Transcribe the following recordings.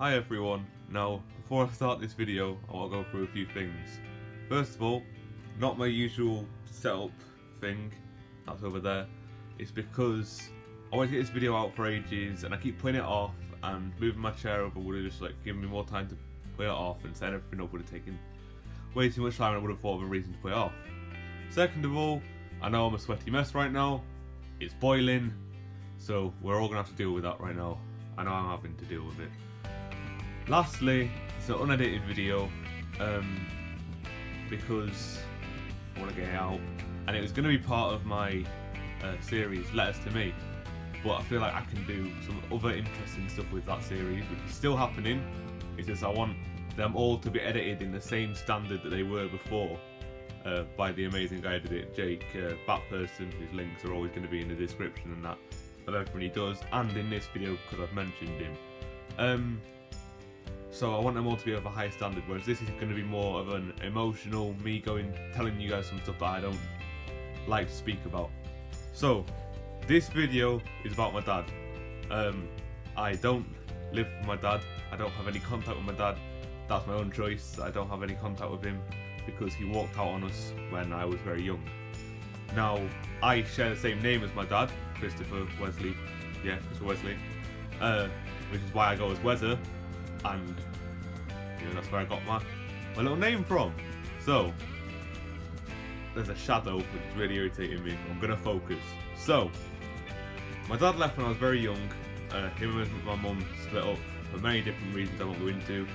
Hi everyone. Now, before I start this video, I want to go through a few things. First of all, not my usual setup thing, that's over there. It's because I want to get this video out for ages and I keep putting it off, and moving my chair over would have just given me more time to put it off, and setting everything up would have taken way too much time, and I would have thought of a reason to put it off. Second of all, I know I'm a sweaty mess right now, it's boiling, so we're all going to have to deal with that right now. I know I'm having to deal with it. Lastly, it's an unedited video because I want to get it out, and it was going to be part of my series Letters to Me, but I feel like I can do some other interesting stuff with that series, which is still happening. It's just I want them all to be edited in the same standard that they were before, by the amazing guy who did it, Jake Batperson, whose links are always going to be in the description and that of everything he does, and in this video because I've mentioned him. So I want them all to be of a high standard, whereas this is going to be more of an emotional, me telling you guys some stuff that I don't like to speak about. So, this video is about my dad. I don't live with my dad, I don't have any contact with my dad, that's my own choice. I don't have any contact with him because he walked out on us when I was very young. Now, I share the same name as my dad, Christopher Wesley, which is why I go as Wezzer, and that's where I got my little name from. So, there's a shadow which is really irritating me. I'm gonna focus. So, my dad left when I was very young. Him and my mum split up for many different reasons I won't go into.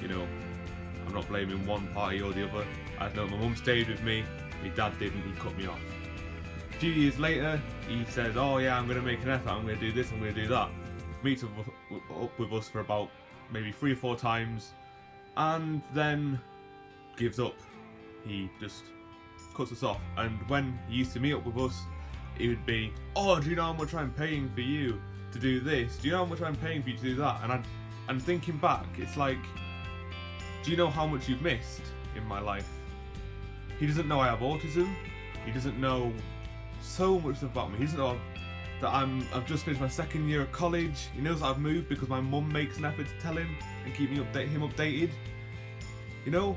I'm not blaming one party or the other. I know my mum stayed with me, my dad didn't, he cut me off. A few years later, he says, oh yeah, I'm gonna make an effort, I'm gonna do this, I'm gonna do that. Meets up with us for about maybe 3 or 4 times, and then gives up. He just cuts us off. And when he used to meet up with us, it would be, oh, do you know how much I'm paying for you to do this? Do you know how much I'm paying for you to do that? And thinking back, it's like, do you know how much you've missed in my life? He doesn't know I have autism. He doesn't know so much stuff about me. He doesn't know that I've just finished my 2nd year of college. He knows that I've moved because my mum makes an effort to tell him and keep him updated. Do you know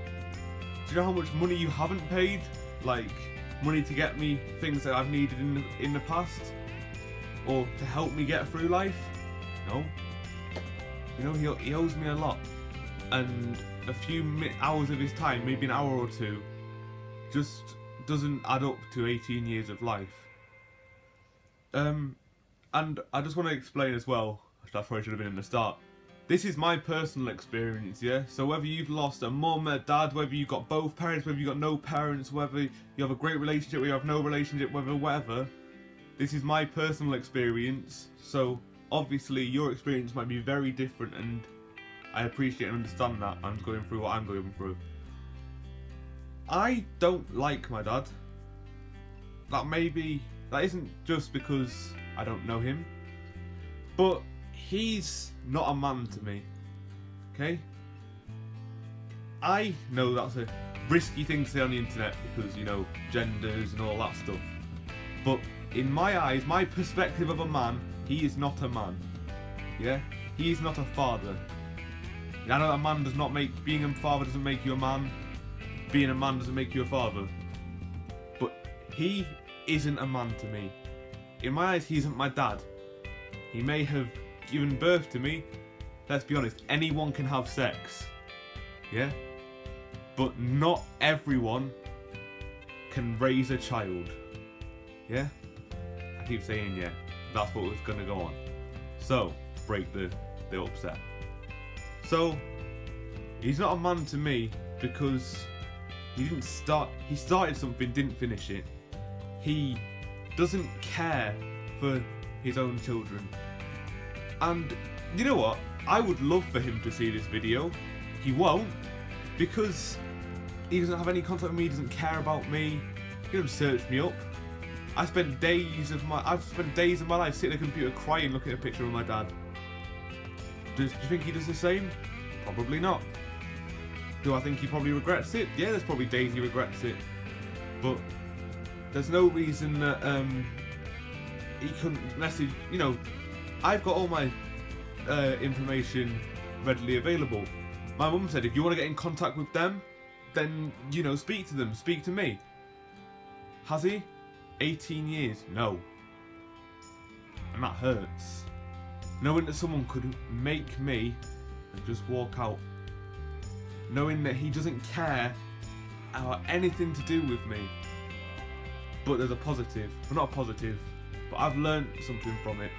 how much money you haven't paid? Like, money to get me things that I've needed in the past? Or to help me get through life? No. He owes me a lot. And a few hours of his time, maybe an hour or two, just doesn't add up to 18 years of life. And I just want to explain as well, that probably should have been in the start, this is my personal experience, yeah? So whether you've lost a mum, a dad, whether you've got both parents, whether you've got no parents, whether you have a great relationship, whether you have no relationship, whatever, this is my personal experience. So obviously your experience might be very different, and I appreciate and understand that. I'm going through what I'm going through. I don't like my dad. That isn't just because I don't know him, but he's not a man to me, okay? I know that's a risky thing to say on the internet because, genders and all that stuff, but in my eyes, my perspective of a man, he is not a man, yeah? He is not a father. I know that being a father doesn't make you a man, being a man doesn't make you a father, but he isn't a man to me. In my eyes, he isn't my dad. He may have given birth to me. Let's be honest, anyone can have sex, yeah? But not everyone can raise a child, yeah? I keep saying yeah, that's what was gonna go on. So, break the upset. So, he's not a man to me because he started something, didn't finish it. He doesn't care for his own children. And you know what? I would love for him to see this video. He won't, because he doesn't have any contact with me, he doesn't care about me, he doesn't search me up. I've spent days of my life sitting at a computer crying looking at a picture of my dad. Do you think he does the same? Probably not. Do I think he probably regrets it? Yeah, there's probably days he regrets it. But there's no reason that he couldn't message. I've got all my information readily available. My mum said, if you want to get in contact with them, then, you know, speak to them, speak to me. Has he? 18 years? No. And that hurts. Knowing that someone could make me and just walk out. Knowing that he doesn't care about anything to do with me. But there's a positive. Well, not a positive, but I've learned something from it.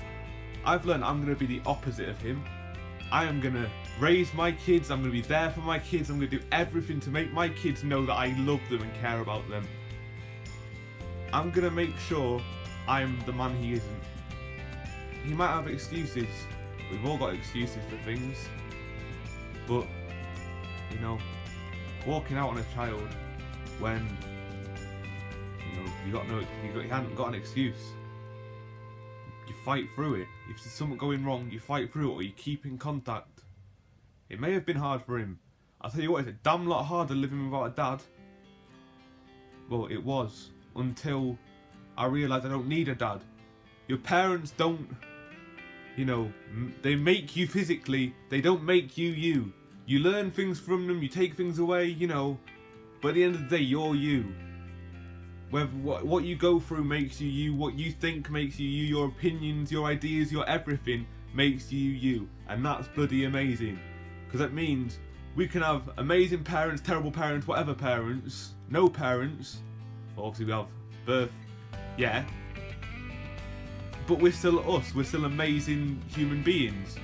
I've learned I'm going to be the opposite of him. I am going to raise my kids, I'm going to be there for my kids, I'm going to do everything to make my kids know that I love them and care about them. I'm going to make sure I'm the man he isn't. He might have excuses, we've all got excuses for things, but, you know, walking out on a child when, you know, you haven't got an excuse. You fight through it. If there's something going wrong, you fight through it or you keep in contact. It may have been hard for him. I'll tell you what, it's a damn lot harder living without a dad. Well, it was. Until I realised I don't need a dad. Your parents don't, you know, they make you physically, they don't make you you. You learn things from them, you take things away, you know, but at the end of the day, you're you. Whether what you go through makes you you, what you think makes you you, your opinions, your ideas, your everything makes you you. And that's bloody amazing. Because that means we can have amazing parents, terrible parents, whatever parents, no parents. Well, obviously we have birth, yeah. But we're still us, we're still amazing human beings.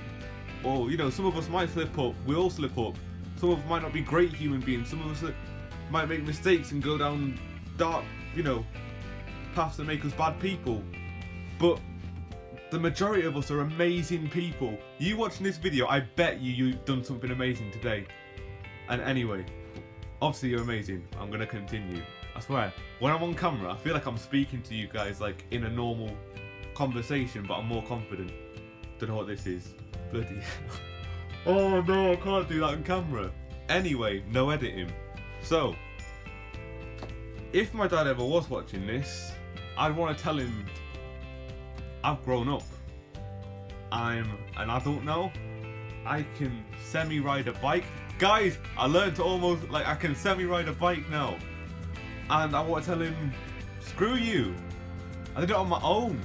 Or, you know, some of us might slip up, we all slip up. Some of us might not be great human beings, some of us might make mistakes and go down dark, you know, paths that make us bad people. But the majority of us are amazing people. You watching this video, I bet you've done something amazing today. And anyway, obviously you're amazing. I'm going to continue. I swear, when I'm on camera, I feel like I'm speaking to you guys like in a normal conversation, but I'm more confident. Don't know what this is. Bloody hell. Oh no, I can't do that on camera. Anyway, no editing. So, if my dad ever was watching this, I'd want to tell him I've grown up. I'm an adult now. I can semi-ride a bike. Guys, I learned to almost, like, I can semi-ride a bike now. And I want to tell him, screw you. I did it on my own.